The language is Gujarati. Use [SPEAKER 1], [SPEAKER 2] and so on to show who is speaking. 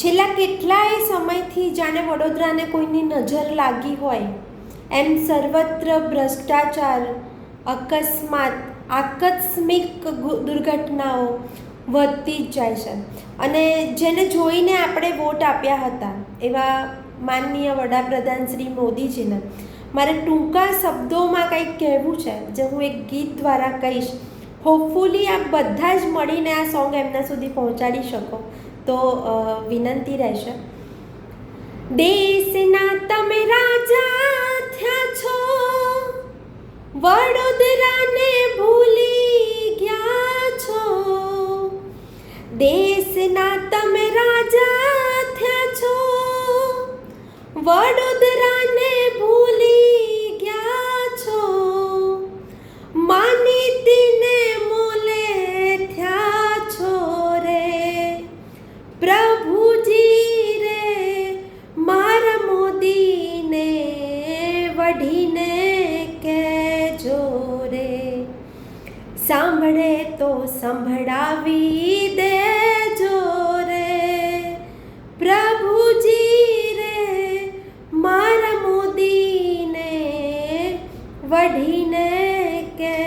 [SPEAKER 1] છેલ્લા કેટલાય સમયથી જાણે વડોદરાને કોઈની નજર લાગી હોય એમ સર્વત્ર ભ્રષ્ટાચાર, અકસ્માત, આકસ્મિક દુર્ઘટનાઓ વધતી જ જાય છે. અને જેને જોઈને આપણે વોટ આપ્યા હતા એવા માનનીય વડાપ્રધાન શ્રી મોદીજીને મારે ટૂંકા શબ્દોમાં કંઈક કહેવું છે, જે હું એક ગીત દ્વારા કહીશ. હોપફુલી આપ બધા જ મળીને આ સોંગ એમના સુધી પહોંચાડી શકો તો વિનંતી રહેશે. દેશના તમે રાજા થયા છો, વડોદરાને ભૂલી ગયા છો. દેશના તમે રાજા થયા છો, વડોદરાને ભૂલી ગયા છો. માનીતીને મોલે થયા છો રે પ્રભુજી રે. મારા મોદીને વઢીને કહેજો રે, સાંભળે તો સંભળાવી દેજો રે પ્રભુજી રે. મારા મોદીને વઢીને કે